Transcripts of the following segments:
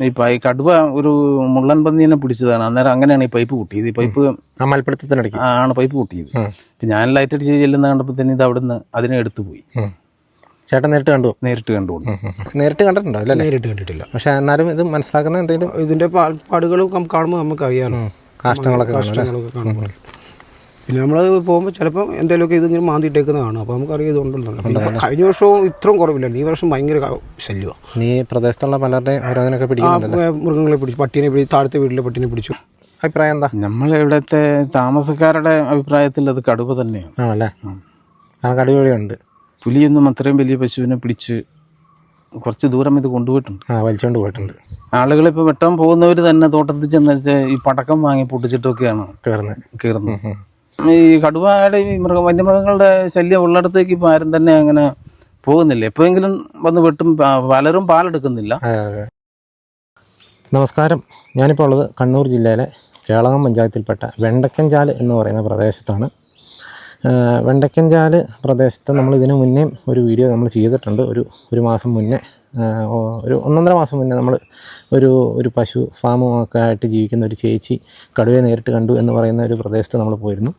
ഈ കടുവ ഒരു മുള്ളൻ പന്നീനെ പിടിച്ചതാണ്. അന്നേരം അങ്ങനെയാണ് ഈ പൈപ്പ് പൊട്ടിയത്. ഈ പൈപ്പ് മൽപ്പിടുത്തത്തിനിടയ്ക്ക് ആണ് പൈപ്പ് പൊട്ടിയത്. ഞാൻ ലൈറ്റ് അടിച്ച് ചെല്ലുന്ന കണ്ടപ്പോൾ തന്നെ ഇത് അവിടുന്ന് അതിനെ എടുത്തു പോയി. ചേട്ടൻ നേരിട്ട് കണ്ടു? നേരിട്ട് കണ്ടുകൊണ്ട്. നേരിട്ട് കണ്ടിട്ടുണ്ടോ? അല്ല, നേരിട്ട് കണ്ടിട്ടില്ല. പക്ഷെ എന്നാലും ഇത് മനസ്സിലാക്കുന്ന എന്തെങ്കിലും ഇതിന്റെ പാടുകൾ കാണുമ്പോൾ നമുക്ക് അറിയാമല്ലോ, കാഷ്ടങ്ങളൊക്കെ കാണുമ്പോൾ. പിന്നെ നമ്മൾ പോകുമ്പോൾ ചിലപ്പോൾ എന്തെങ്കിലുമൊക്കെ ഇതിങ്ങനെ മാന്തിയിട്ടേക്കുന്ന കാണും. അപ്പോൾ നമുക്കറിയാം ഇതുണ്ടല്ലോ. കഴിഞ്ഞ വർഷവും ഇത്രയും കുറവില്ലായിരുന്നു, ഈ വർഷം ഭയങ്കര ശല്യമാണ്. നീ പ്രദേശത്തുള്ള പലരുടെയും ഓരോന്നിനൊക്കെ പിടിക്കുന്നുണ്ടല്ലോ. മൃഗങ്ങളെ പിടിച്ചു, പട്ടീനെ പിടിച്ചു, താഴത്തെ വീട്ടിലെ പട്ടീനെ പിടിച്ചു. അഭിപ്രായം എന്താ? നമ്മളിവിടുത്തെ താമസക്കാരുടെ അഭിപ്രായത്തിൽ അത് കടുവ തന്നെയാണ്. ആണല്ലേ? കടുവയുണ്ട്. പുലിയൊന്നും അത്രയും വലിയ പശുവിനെ പിടിച്ച് കുറച്ച് ദൂരം ഇത് കൊണ്ടുപോയിട്ടുണ്ട്, വലിച്ചുകൊണ്ട് പോയിട്ടുണ്ട്. ആളുകൾ ഇപ്പോൾ വെട്ടാൻ പോകുന്നവർ തന്നെ തോട്ടത്തിൽ ചെന്ന് വെച്ചാൽ ഈ പടക്കം വാങ്ങി പൊട്ടിച്ചിട്ടൊക്കെയാണ് കയറുന്നത്. ഈ കടുവയുടെ ഈ വന്യമൃഗങ്ങളുടെ ശല്യം ഉള്ളിടത്തേക്ക് ഇപ്പോൾ ആരും തന്നെ അങ്ങനെ പോകുന്നില്ല. എപ്പോഴെങ്കിലും വന്ന് വെട്ടും, പലരും പാലെടുക്കുന്നില്ല. നമസ്കാരം. ഞാനിപ്പോൾ ഉള്ളത് കണ്ണൂർ ജില്ലയിലെ കേളകം പഞ്ചായത്തിൽപ്പെട്ട വെണ്ടക്കൻചാൽ എന്ന് പറയുന്ന പ്രദേശത്താണ്. വെണ്ടക്കൻചാൽ പ്രദേശത്ത് നമ്മൾ ഇതിനു മുന്നേ ഒരു വീഡിയോ നമ്മൾ ചെയ്തിട്ടുണ്ട്. ഒരു മാസം മുന്നേ, ഒരു 1.5 മാസം മുന്നേ നമ്മൾ ഒരു പശു ഫാമുമൊക്കെ ആയിട്ട് ജീവിക്കുന്ന ഒരു ചേച്ചി കടുവയെ നേരിട്ട് കണ്ടു എന്ന് പറയുന്ന ഒരു പ്രദേശത്ത് നമ്മൾ പോയിരുന്നു.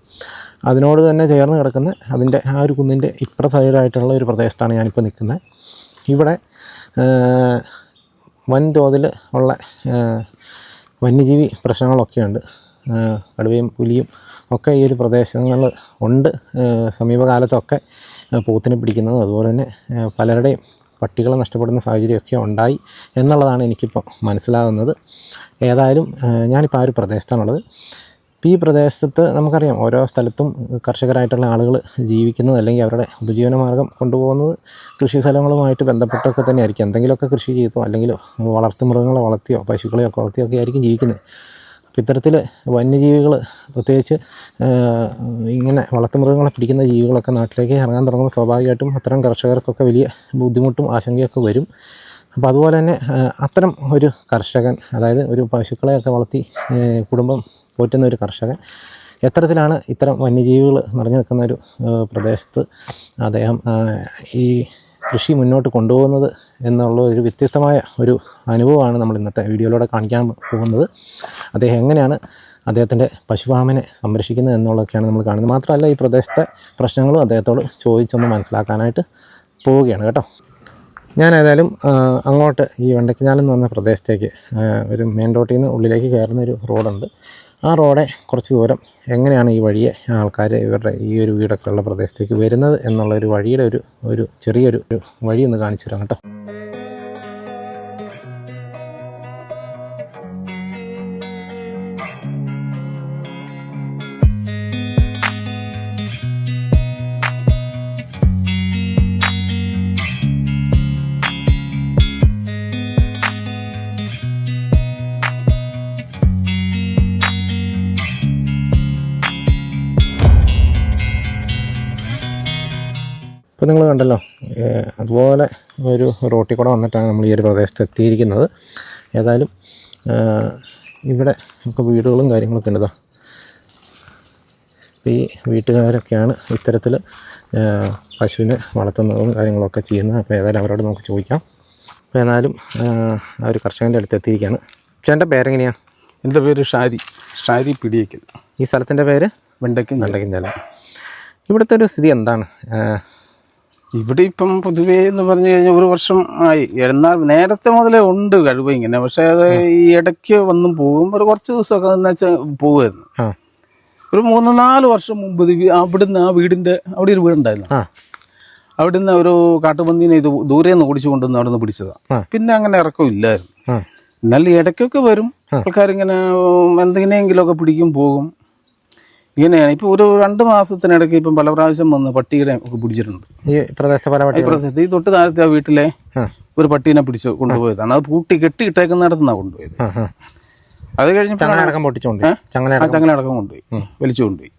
അതിനോട് തന്നെ ചേർന്ന് കിടക്കുന്ന അതിൻ്റെ ആ ഒരു കുന്നിൻ്റെ ഇപ്പുറ സൈഡായിട്ടുള്ള ഒരു പ്രദേശത്താണ് ഞാനിപ്പോൾ നിൽക്കുന്നത്. ഇവിടെ വൻതോതിൽ ഉള്ള വന്യജീവി പ്രശ്നങ്ങളൊക്കെയുണ്ട്. കടുവയും പുലിയും ഒക്കെ ഈ ഒരു പ്രദേശങ്ങൾ ഉണ്ട്. സമീപകാലത്തൊക്കെ പോത്തിനെ പിടിക്കുന്നതും അതുപോലെ തന്നെ പലരുടെയും പട്ടികളെ നഷ്ടപ്പെടുന്ന സാഹചര്യമൊക്കെ ഉണ്ടായി എന്നുള്ളതാണ് എനിക്കിപ്പോൾ മനസ്സിലാകുന്നത്. ഏതായാലും ഞാനിപ്പോൾ ആ ഒരു പ്രദേശത്താണുള്ളത്. ഈ പ്രദേശത്ത് നമുക്കറിയാം ഓരോ സ്ഥലത്തും കർഷകരായിട്ടുള്ള ആളുകൾ ജീവിക്കുന്നത് അല്ലെങ്കിൽ അവരുടെ ഉപജീവനമാർഗ്ഗം കൊണ്ടുപോകുന്നത് കൃഷി സ്ഥലങ്ങളുമായിട്ട് ബന്ധപ്പെട്ടൊക്കെ തന്നെ ആയിരിക്കും. എന്തെങ്കിലുമൊക്കെ കൃഷി ചെയ്തോ അല്ലെങ്കിൽ വളർത്തുമൃഗങ്ങളെ വളർത്തിയോ പശുക്കളെയൊക്കെ വളർത്തിയൊക്കെ ആയിരിക്കും ജീവിക്കുന്നത്. അപ്പോൾ ഇത്തരത്തിൽ വന്യജീവികൾ, പ്രത്യേകിച്ച് ഇങ്ങനെ വളർത്തുമൃഗങ്ങളെ പിടിക്കുന്ന ജീവികളൊക്കെ നാട്ടിലേക്ക് ഇറങ്ങാൻ തുടങ്ങുമ്പോൾ സ്വാഭാവികമായിട്ടും അത്തരം കർഷകർക്കൊക്കെ വലിയ ബുദ്ധിമുട്ടും ആശങ്കയൊക്കെ വരും. അപ്പോൾ അതുപോലെ തന്നെ അത്തരം ഒരു കർഷകൻ, അതായത് ഒരു പശുക്കളെയൊക്കെ വളർത്തി കുടുംബം പോറ്റുന്ന ഒരു കർഷകൻ എത്തരത്തിലാണ് ഇത്തരം വന്യജീവികൾ നിറഞ്ഞു നിൽക്കുന്ന ഒരു പ്രദേശത്ത് അദ്ദേഹം ഈ കൃഷി മുന്നോട്ട് കൊണ്ടുപോകുന്നത് എന്നുള്ള ഒരു വ്യത്യസ്തമായ ഒരു അനുഭവമാണ് നമ്മൾ ഇന്നത്തെ വീഡിയോയിലൂടെ കാണിക്കാൻ പോകുന്നത്. അദ്ദേഹം എങ്ങനെയാണ് അദ്ദേഹത്തിൻ്റെ പശുഫാമിനെ സംരക്ഷിക്കുന്നത് എന്നുള്ളതൊക്കെയാണ് നമ്മൾ കാണുന്നത്. മാത്രമല്ല ഈ പ്രദേശത്തെ പ്രശ്നങ്ങളും അദ്ദേഹത്തോട് ചോദിച്ചൊന്ന് മനസ്സിലാക്കാനായിട്ട് പോവുകയാണ് കേട്ടോ. ഞാൻ ഏതായാലും അങ്ങോട്ട് ഈ വെണ്ടക്കൻചാൽ എന്ന് പറഞ്ഞ പ്രദേശത്തേക്ക് ഒരു മെയിൻ റോഡിൽ നിന്ന് ഉള്ളിലേക്ക് കയറുന്ന ഒരു റോഡുണ്ട്. ആ റോഡെ കുറച്ച് ദൂരം എങ്ങനെയാണ് ഈ വഴിയെ ആൾക്കാർ ഇവരുടെ ഈ ഒരു വീടൊക്കെ ഉള്ള പ്രദേശത്തേക്ക് വരുന്നത് എന്നുള്ളൊരു വഴിയുടെ ഒരു ചെറിയൊരു വഴി ഒന്ന് കാണിച്ചു തരാം കേട്ടോ. ഇപ്പോൾ നിങ്ങൾ കണ്ടല്ലോ, അതുപോലെ ഒരു റോട്ടിൽ കൂടെ വന്നിട്ടാണ് നമ്മൾ ഈ ഒരു പ്രദേശത്ത് എത്തിയിരിക്കുന്നത്. ഏതായാലും ഇവിടെ നമുക്ക് വീടുകളും കാര്യങ്ങളൊക്കെ ഉണ്ട്. ഈ വീട്ടുകാരൊക്കെയാണ് ഇത്തരത്തിൽ പശുവിനെ വളർത്തുന്നതും കാര്യങ്ങളൊക്കെ ചെയ്യുന്നത്. അപ്പോൾ ഏതായാലും അവരോട് നമുക്ക് ചോദിക്കാം. അപ്പോൾ ഏതായാലും ആ ഒരു കർഷകൻ്റെ അടുത്ത് എത്തിയിരിക്കുകയാണ്. ചേട്ടൻ്റെ പേരെങ്ങനെയാണ്? എൻ്റെ പേര് ഷാരി പിടിയേക്കൽ. ഈ സ്ഥലത്തിൻ്റെ പേര് വെണ്ടക്കൻചാൽ. ഇവിടുത്തെ ഒരു സ്ഥിതി എന്താണ്? ഇവിടെ ഇപ്പം പൊതുവേ എന്ന് പറഞ്ഞു കഴിഞ്ഞാൽ 1 വർഷം ആയി. എന്നാൽ നേരത്തെ മുതലേ ഉണ്ട് കടുവ ഇങ്ങനെ. പക്ഷെ അത് ഈ ഇടയ്ക്ക് വന്നും പോകും. കുറച്ച് ദിവസമൊക്കെ എന്ന് വെച്ചാൽ പോകുമായിരുന്നു. ഒരു 3-4 വർഷം മുമ്പ് അവിടുന്ന് ആ വീടിൻ്റെ അവിടെ ഒരു വീടുണ്ടായിരുന്നു. അവിടുന്ന് ഒരു കാട്ടുപന്നീനെ ഇത് ദൂരെ നിന്ന് ഓടിച്ചു കൊണ്ടുവന്ന് അവിടെ നിന്ന് പിടിച്ചതാണ്. പിന്നെ അങ്ങനെ ഇറക്കമില്ലായിരുന്നു. എന്നാലും ഇടയ്ക്കൊക്കെ വരും ആൾക്കാരിങ്ങനെ എന്തെങ്കിലുമൊക്കെ പിടിക്കും പോകും. ഇങ്ങനെയാണ്. ഇപ്പൊ ഒരു 2 മാസത്തിനിടയ്ക്ക് ഇപ്പം പല പ്രാവശ്യം വന്ന് പട്ടികളെ ഒക്കെ പിടിച്ചിട്ടുണ്ട്. ഈ പ്രദേശത്ത് ഈ തൊട്ട് താഴത്തെ ആ വീട്ടിലെ ഒരു പട്ടീനെ പിടിച്ച് കൊണ്ടുപോയതാണ്. അത് കെട്ടിയിട്ടേക്കുന്നിടത്തുനിന്നാണ് കൊണ്ടുപോയത്. അത് കഴിഞ്ഞപ്പോൾ ചങ്ങലടക്കം കൊണ്ടുപോയി, വലിച്ചു കൊണ്ടുപോയി.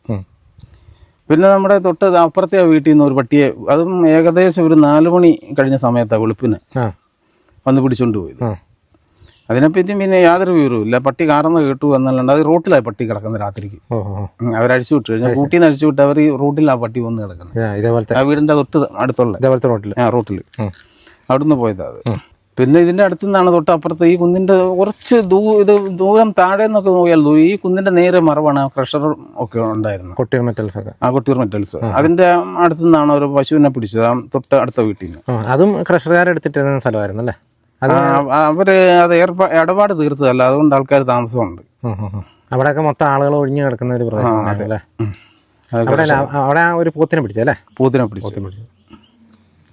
പിന്നെ നമ്മുടെ തൊട്ട് അപ്പുറത്തെ ആ വീട്ടിൽ നിന്ന് ഒരു പട്ടിയെ, അതും ഏകദേശം ഒരു 4 മണി കഴിഞ്ഞ സമയത്താണ് വെളുപ്പിന് വന്ന് പിടിച്ചുകൊണ്ട് പോയത്. അതിനെപ്പറ്റി പിന്നെ യാതൊരു വിവരവും ഇല്ല. പട്ടി കാർന്ന് കേട്ടു എന്നല്ലാണ്ട് അത് റോട്ടിലായി പട്ടി കിടക്കുന്നത് രാത്രിക്ക്. അവരഴിച്ചു വിട്ടു കഴിഞ്ഞാൽ കൂട്ടിൽ നിന്ന് അഴിച്ചു വിട്ട് അവർ റോട്ടിലാണ് പട്ടി വന്ന് കിടക്കുന്നത്. ആ വീടിന്റെ തൊട്ട് അടുത്തുള്ള റോട്ടിൽ അവിടുന്ന് പോയതാ അത്. പിന്നെ ഇതിന്റെ അടുത്തു നിന്നാണ് തൊട്ടപ്പുറത്ത് ഈ കുന്നിന്റെ കുറച്ച് ദൂരം താഴെ നിന്നൊക്കെ നോക്കിയാൽ ഈ കുന്നിന്റെ നേരെ മറവാണ് ക്രഷർ ഒക്കെ ഉണ്ടായിരുന്നു, കൊട്ടിയൂർ മെറ്റൽസ് ഒക്കെ. കൊട്ടിയൂർ മെറ്റൽസ്. അതിന്റെ അടുത്തു നിന്നാണ് ഒരു പശുവിനെ പിടിച്ചത്, തൊട്ട് അടുത്ത വീട്ടിൽ നിന്ന്. അതും ക്രഷറുകാരെടുത്തിട്ടിരുന്ന സ്ഥലമായിരുന്നു അല്ലേ? അവര് അത് ഇടപാട് തീർത്തതല്ല, അതുകൊണ്ട് ആൾക്കാർ താമസമുണ്ട്. അവിടെയൊക്കെ മൊത്തം ആളുകൾ ഒഴിഞ്ഞു കിടക്കുന്ന ഒരു പ്രദേശം അല്ലേ? അവിടെ ഒരു പോത്തിനെ പിടിച്ചല്ലേ? പോത്തിനെ പിടിച്ചു.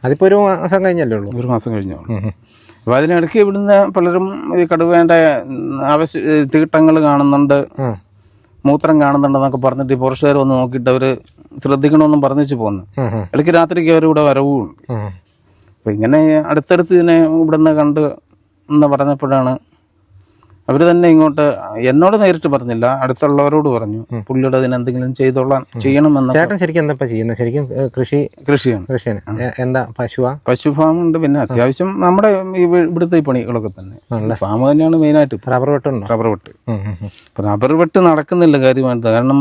അതിപ്പോ ഒരു മാസം കഴിഞ്ഞല്ലേ ഉള്ളൂ? ഒരു മാസം കഴിഞ്ഞു. അപ്പൊ അതിനിടയ്ക്ക് ഇവിടുന്ന് പലരും ഈ കടുവേണ്ട തീട്ടങ്ങൾ കാണുന്നുണ്ട്, മൂത്രം കാണുന്നുണ്ടെന്നൊക്കെ പറഞ്ഞിട്ട് ഈ ഫോറസ്റ്റുകാർ വന്ന് നോക്കിയിട്ട് അവര് ശ്രദ്ധിക്കണമെന്നും പറഞ്ഞിച്ച് പോന്നു. ഇടയ്ക്ക് രാത്രിക്ക് അവർ ഇവിടെ വരവുമുണ്ട്. അപ്പൊ ഇങ്ങനെ അടുത്തടുത്ത് ഇതിനെ ഇവിടുന്ന് കണ്ട് എന്ന് പറഞ്ഞപ്പോഴാണ് അവര് തന്നെ ഇങ്ങോട്ട്, എന്നോട് നേരിട്ട് പറഞ്ഞില്ല, അടുത്തുള്ളവരോട് പറഞ്ഞു പുള്ളിയുടെ അതിന് എന്തെങ്കിലും ചെയ്യണമെന്ന്. ചേട്ടൻ ശരിക്കും എന്താ ചെയ്യുന്നത്? ശരിക്കും കൃഷിയാണ്. എന്താ പശു ഫാം ഉണ്ട്, പിന്നെ അത്യാവശ്യം നമ്മുടെ ഇവിടുത്തെ ഈ പണികളൊക്കെ തന്നെ. ഫാം തന്നെയാണ് മെയിനായിട്ട്. റബ്ബർ വെട്ട്. റബ്ബർ വെട്ട് നടക്കുന്നില്ല കാര്യമായിട്ട്, കാരണം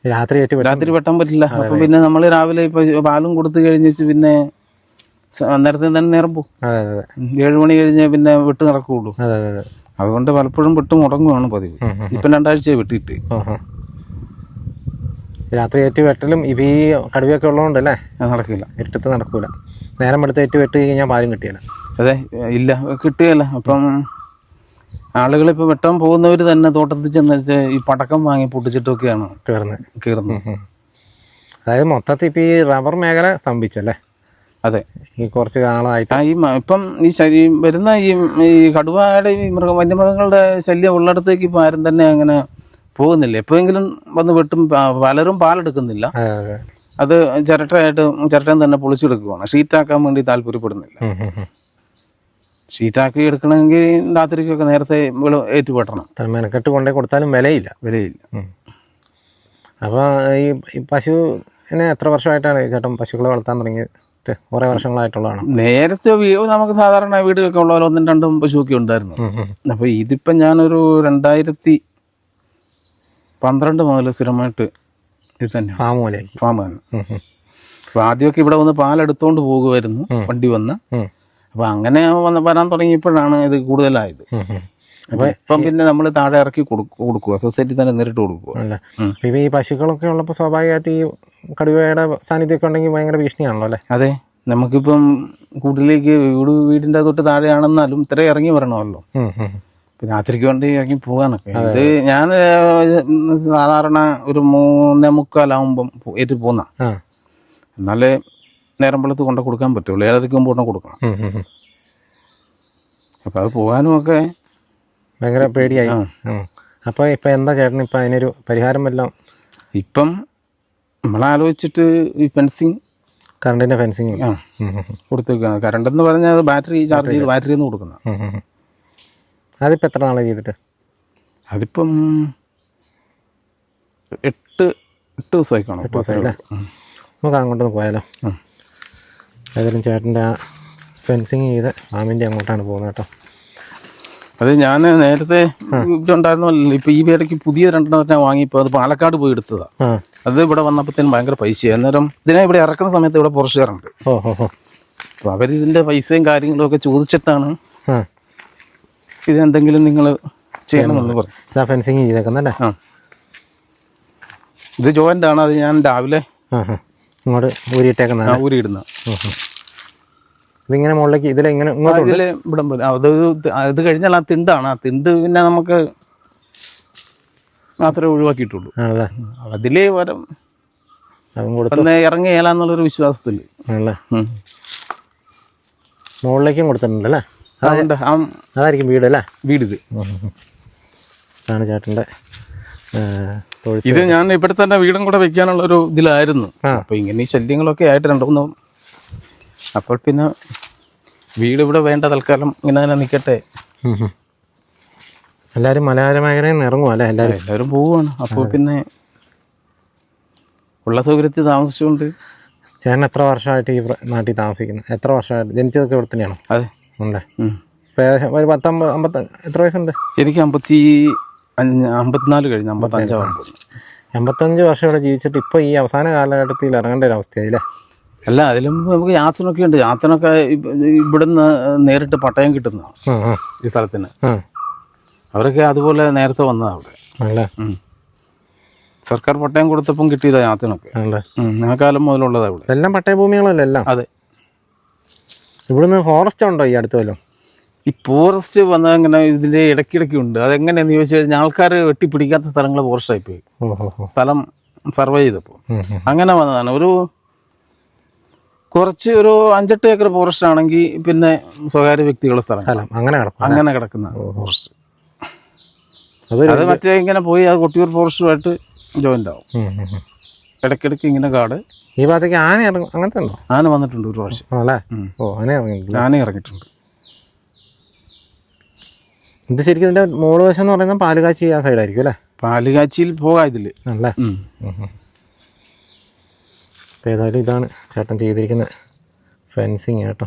രാത്രി വെട്ടാൻ പറ്റില്ല. അപ്പൊ പിന്നെ നമ്മൾ രാവിലെ ഇപ്പൊ പാലും കൊടുത്തു കഴിഞ്ഞിട്ട് പിന്നെ നേരത്തെ തന്നെ നേരം പോകും. 7 മണി കഴിഞ്ഞ് പിന്നെ വെട്ട് നടക്കുകയുള്ളൂ. അതുകൊണ്ട് പലപ്പോഴും വെട്ട് മുടങ്ങുകയാണ് പതിവ്. ഇപ്പം 2 ആഴ്ചയായി വെട്ടിയിട്ട്. രാത്രി ഏറ്റ് വെട്ടലും ഇപ്പം ഈ കടുവയൊക്കെ ഉള്ളതുകൊണ്ട് അല്ലേ നടക്കില്ല, ഇരുട്ടത്ത് നടക്കൂല. നേരം എടുത്ത് ഏറ്റ് വെട്ട് കഴിഞ്ഞാൽ പാലും കിട്ടിയല്ല. അതെ, ഇല്ല കിട്ടുകയല്ല. അപ്പം ആളുകളിപ്പോൾ വെട്ടാൻ പോകുന്നവർ തന്നെ തോട്ടത്തിൽ ചെന്ന് വെച്ചാൽ ഈ പടക്കം വാങ്ങി പൊട്ടിച്ചിട്ടൊക്കെയാണ് കയറുന്നത്. അതായത് മൊത്തത്തിൽ ഇപ്പം ഈ റബ്ബർ മേഖല സ്തംഭിച്ചല്ലേ? അതെ, ഈ കുറച്ച് കാലമായിട്ട് ഇപ്പം ഈ വരുന്ന ഈ കടുവയുടെ ഈ വന്യമൃഗങ്ങളുടെ ശല്യം ഉള്ളിടത്തേക്ക് ഇപ്പം ആരും തന്നെ അങ്ങനെ പോകുന്നില്ല. എപ്പോഴെങ്കിലും വന്ന് വെട്ടും. പലരും പാലെടുക്കുന്നില്ല, അത് ചിരട്ടയും തന്നെ പൊളിച്ചെടുക്കുകയാണ്. ഷീറ്റാക്കാൻ വേണ്ടി താല്പര്യപ്പെടുന്നില്ല. ഷീറ്റാക്കി എടുക്കണമെങ്കിൽ രാത്രിക്കൊക്കെ നേരത്തെ ഏറ്റുപെട്ടണം. മെനക്കെട്ട് കൊണ്ടേ കൊടുത്താലും വിലയില്ല. അപ്പോൾ ഈ പശുവിനെ എത്ര വർഷമായിട്ടാണ് ചേട്ടൻ പശുക്കളെ വളർത്താൻ തുടങ്ങിയത്? കുറേ വർഷങ്ങളായിട്ടുള്ളതാണ്. നേരത്തെ നമുക്ക് സാധാരണ വീടുകളൊക്കെ ഉള്ള 1-2 പശുവൊക്കെ ഉണ്ടായിരുന്നു. അപ്പൊ ഇതിപ്പം ഞാനൊരു 2012 മുതൽ സ്ഥിരമായിട്ട് ഇത് തന്നെ ഫാം തന്നെ. അപ്പൊ ആദ്യമൊക്കെ ഇവിടെ വന്ന് പാലെടുത്തോണ്ട് പോകുമായിരുന്നു വണ്ടി വന്ന്. അപ്പൊ അങ്ങനെ വരാൻ തുടങ്ങിയപ്പോഴാണ് ഇത് കൂടുതലായത്. അപ്പൊ ഇപ്പം പിന്നെ നമ്മൾ താഴെ ഇറക്കി കൊടുക്കുക, സൊസൈറ്റി തന്നെ നേരിട്ട് കൊടുക്കുക. ഇപ്പൊ ഈ പശുക്കളൊക്കെ ഉള്ളപ്പോൾ സ്വാഭാവികമായിട്ട് ഈ കടുവയുടെ സാന്നിധ്യമൊക്കെ ഉണ്ടെങ്കിൽ ഭയങ്കര ഭീഷണിയാണല്ലോ അല്ലേ? അതെ, നമുക്കിപ്പം കൂട്ടിലേക്ക് വീടിന്റെ തൊട്ട് താഴെയാണെന്നാലും ഇത്ര ഇറങ്ങി വരണമല്ലോ. രാത്രിക്ക് വേണ്ടി ഇറങ്ങി പോകാനൊക്കെ. ഇത് ഞാൻ സാധാരണ ഒരു 3:45 ഏറ്റ് പോന്ന, എന്നാലേ നേരം വെളുത്ത് കൊണ്ട കൊടുക്കാൻ പറ്റുള്ളൂ. 7:30 മുമ്പ് കൊണ്ട കൊടുക്കണം. അപ്പൊ അത് പോകാനും ഒക്കെ ഭയങ്കര പേടിയായി. അപ്പോൾ ഇപ്പം എന്താ ചേട്ടൻ ഇപ്പം അതിനൊരു പരിഹാരം വല്ലതും? ഇപ്പം നമ്മളാലോചിച്ചിട്ട് ഈ കറണ്ടിൻ്റെ ഫെൻസിങ് കൊടുത്തേക്കാണ്. കറണ്ട് എന്ന് പറഞ്ഞാൽ അത് ബാറ്ററി ചാർജ് ചെയ്ത് ബാറ്ററി നിന്ന് കൊടുക്കുന്ന. അതിപ്പോൾ എത്ര നാളെ ചെയ്തിട്ട്? അതിപ്പം 8 ദിവസമായി കാണും. 8 ദിവസമായില്ലേ? നമുക്ക് അങ്ങോട്ടൊന്ന് പോയാലോ? ഏതായാലും ചേട്ടൻ്റെ ആ ഫെൻസിങ് ചെയ്ത് ഫാമിൻ്റെ അങ്ങോട്ടാണ് പോകുന്നത് കേട്ടോ. അത് ഞാൻ നേരത്തെ ഇവിടെ ഉണ്ടായിരുന്നല്ലോ. ഇപ്പൊ ഈ ഇടയ്ക്ക് പുതിയ 2 വാങ്ങിയപ്പോൾ അത് പാലക്കാട് പോയി എടുത്തതാ. അത് ഇവിടെ വന്നപ്പോഴത്തേനും ഭയങ്കര പൈസയാണ്. അന്നേരം ഇതിനെ ഇവിടെ ഇറക്കുന്ന സമയത്ത് ഇവിടെ ഫോറസ്റ്റുകാരുണ്ട്. അപ്പൊ അവരിതിന്റെ പൈസയും കാര്യങ്ങളും ഒക്കെ ചോദിച്ചിട്ടാണ് ഇതെന്തെങ്കിലും നിങ്ങൾ ചെയ്യണമെന്ന് പറഞ്ഞു ഫെൻസിങ് ചെയ്തേക്കുന്നല്ലേ. ഇത് ജോയിന്റ് ആണ്. അത് ഞാൻ രാവിലെ ഇങ്ങോട്ട് ഊരിയിടുന്ന. ഇതിങ്ങനെ മുകളിലേക്ക് ഇവിടെ അത് കഴിഞ്ഞാൽ ആ തിണ്ടാണ്. ആ തിണ്ട് പിന്നെ നമുക്ക് മാത്രമേ ഒഴിവാക്കിയിട്ടുള്ളൂ. അതിലേ വരം ഇറങ്ങിയാലെന്നുള്ളൊരു വിശ്വാസത്തിൽ മുകളിലേക്കും കൊടുത്തിട്ടുണ്ടല്ലേ. അതായിരിക്കും വീട് അല്ലേ? വീട് ഇത് ആണ് ചേട്ടൻ്റെ. ഇത് ഞാൻ ഇവിടെ തന്നെ വീടും കൂടെ വെക്കാനുള്ളൊരു ഇതിലായിരുന്നു. അപ്പൊ ഇങ്ങനെ ഈ ശല്യങ്ങളൊക്കെ ആയിട്ട് 2-3 അപ്പോൾ പിന്നെ വീട് ഇവിടെ വേണ്ട, തൽക്കാലം ഇങ്ങനെ തന്നെ നിൽക്കട്ടെ. എല്ലാവരും മലയോര മേഖലയിൽ നിന്ന് ഇറങ്ങും അല്ലേ? എല്ലാവരും പോവുകയാണ്. അപ്പോൾ പിന്നെ ഉള്ള സൗകര്യത്തിൽ താമസിച്ചുകൊണ്ട്. ചേട്ടൻ എത്ര വർഷമായിട്ട് ഈ നാട്ടിൽ താമസിക്കുന്നത്? എത്ര വർഷമായിട്ട്? ജനിച്ചതൊക്കെ ഇവിടെ തന്നെയാണോ? അതെ, ഉണ്ട്. ഇപ്പം 50 എത്ര വയസ്സുണ്ട്? എനിക്ക് 54 കഴിഞ്ഞു. 55 വർഷം ഇവിടെ ജീവിച്ചിട്ട് ഇപ്പോൾ ഈ അവസാന കാലഘട്ടത്തിൽ ഇറങ്ങേണ്ട ഒരു അവസ്ഥയായില്ലേ? അല്ല അതിലും നമുക്ക് യാത്രനൊക്കെ ഉണ്ട്. യാത്രനൊക്കെ ഇവിടുന്ന് നേരിട്ട് പട്ടയം കിട്ടുന്നതാണ് ഈ സ്ഥലത്തിന്. അവരൊക്കെ അതുപോലെ നേരത്തെ വന്നതാണ് അവിടെ. സർക്കാർ പട്ടയം കൊടുത്തപ്പം കിട്ടിയതാ യാത്രനൊക്കെ. ആ കാലം മുതലുള്ളതാ ഇവിടെ. എല്ലാം പട്ടയ ഭൂമികളല്ലേ എല്ലാം? അതെ. ഇവിടുന്ന് ഫോറസ്റ്റ് ഉണ്ടോ ഈ അടുത്ത് വല്ലതും? ഈ ഫോറസ്റ്റ് വന്നാൽ ഇങ്ങനെ ഇതിൻ്റെ ഇടയ്ക്കിടയ്ക്ക് ഉണ്ട്. അതെങ്ങനെയാണെന്ന് ചോദിച്ചു കഴിഞ്ഞാൽ ആൾക്കാർ വെട്ടിപ്പിടിക്കാത്ത സ്ഥലങ്ങൾ ഫോറസ്റ്റായി പോയി. സ്ഥലം സർവേ ചെയ്തപ്പോൾ അങ്ങനെ വന്നതാണ്. കുറച്ച് ഒരു 5-8 ഏക്കർ ഫോറസ്റ്റ് ആണെങ്കിൽ പിന്നെ സ്വകാര്യ വ്യക്തികളുടെ സ്ഥലം അങ്ങനെ കിടക്കുന്ന ഫോറസ്റ്റ്. അത് മറ്റേ ഇങ്ങനെ പോയി അത് കൊട്ടിയൂർ ഫോറസ്റ്റുമായിട്ട് ജോയിൻ്റ് ആവും. ഇടയ്ക്കിടയ്ക്ക് ഇങ്ങനെ കാട്. ഈ ഭാഗത്തേക്ക് ആന അങ്ങനത്തെ ഉണ്ടോ? ആന വന്നിട്ടുണ്ട് ഒരു പ്രാവശ്യം. ആന ഇറങ്ങിയിട്ടുണ്ട്. ഇത് ശരിക്കും ഇതിൻ്റെ മോള് വശം എന്ന് പറയുന്നത് പാലുകാച്ചി ആ സൈഡായിരിക്കും അല്ലേ? പാലുകാച്ചിയിൽ പോകാം ഇതില് അല്ലേ? അപ്പോൾ ഏതായാലും ഇതാണ് ചേട്ടൻ ചെയ്തിരിക്കുന്ന ഫെൻസിങ് കേട്ടോ.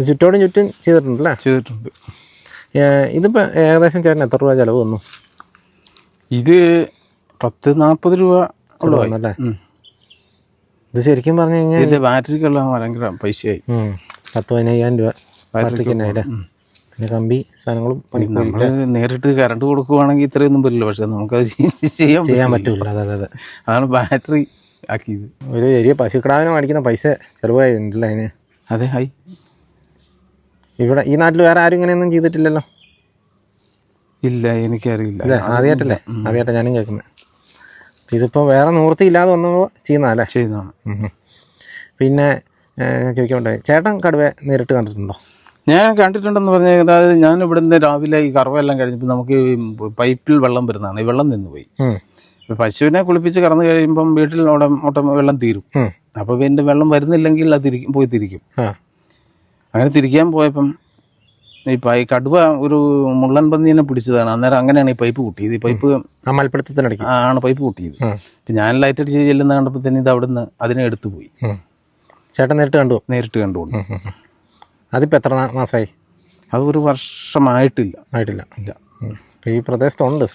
ചുറ്റോടും ചുറ്റും ചെയ്തിട്ടുണ്ടല്ലേ? ചെയ്തിട്ടുണ്ട്. ഇതിപ്പോൾ ഏകദേശം ചേട്ടൻ എത്ര രൂപ ചിലവ് വന്നു? ഇത് 10-40 രൂപ ഉള്ളതല്ലേ? ഇത് ശരിക്കും പറഞ്ഞു കഴിഞ്ഞാൽ ഇതിൻ്റെ ബാറ്ററിക്കെല്ലാം ഭയങ്കര പൈസയായി. 10-15,000 രൂപ ബാറ്ററിക്കല്ലേ? പിന്നെ കമ്പി സാധനങ്ങളും നമ്മൾ നേരിട്ട് കറണ്ട് കൊടുക്കുവാണെങ്കിൽ ഇത്രയൊന്നും വരില്ല. പക്ഷെ നമുക്കത് ചെയ്യാൻ പറ്റില്ല. അതെ. അതാണ് ബാറ്ററി ആക്കിയത്. ഒരു ചെറിയ പശുക്കിടാവിന് മേടിക്കുന്ന പൈസ ചിലവായിട്ടുണ്ടല്ലോ അതിന്. അതെ. ആയി. ഇവിടെ ഈ നാട്ടിൽ വേറെ ആരും ഇങ്ങനെയൊന്നും ചെയ്തിട്ടില്ലല്ലോ? ഇല്ല, എനിക്കറിയില്ല. ആദ്യമായിട്ടാണ് ഞാനും കേൾക്കുന്നത്. ഇതിപ്പോൾ വേറെ നിവൃത്തി ഇല്ലാതെ വന്നപ്പോൾ ചെയ്യുന്നതല്ലേ? ചെയ്യുന്നതാണ്. പിന്നെ ചോദിക്കാൻ പറ്റേ, ചേട്ടൻ കടുവ നേരിട്ട് കണ്ടിട്ടുണ്ടോ? ഞാൻ കണ്ടിട്ടുണ്ടെന്ന് പറഞ്ഞാൽ, അതായത് ഞാൻ ഇവിടുന്ന് രാവിലെ ഈ കറവെല്ലാം കഴിഞ്ഞപ്പോൾ നമുക്ക് പൈപ്പിൽ വെള്ളം വരുന്നതാണ്. ഈ വെള്ളം നിന്ന് പോയി. പശുവിനെ കുളിപ്പിച്ച് കറന്നു കഴിയുമ്പം വീട്ടിൽ വെള്ളം തീരും. അപ്പോൾ പിന്നെ വെള്ളം വരുന്നില്ലെങ്കിൽ അത് പോയി തിരിക്കും. അങ്ങനെ തിരിക്കാൻ പോയപ്പം ഈ കടുവ ഒരു മുള്ളൻ പന്നീനെ പിടിച്ചതാണ്. അന്നേരം അങ്ങനെയാണ് ഈ പൈപ്പ് പൊട്ടിയത്. ഈ പൈപ്പ് മൽപ്പിടുത്തത്തിനിടയ്ക്ക് ആണ് പൈപ്പ് പൊട്ടിയത്. അപ്പം ഞാൻ ലൈറ്റ് അടിച്ച് ചെല്ലുന്ന കണ്ടപ്പോൾ തന്നെ ഇത് അവിടുന്ന് അതിനെ എടുത്തു പോയി. ചേട്ടൻ നേരിട്ട് കണ്ടുകൊണ്ട്. അതിപ്പോൾ എത്ര മാസമായി? അത് 1 വർഷമായിട്ടില്ല. ഇല്ല. ഈ പ്രദേശത്തുണ്ട്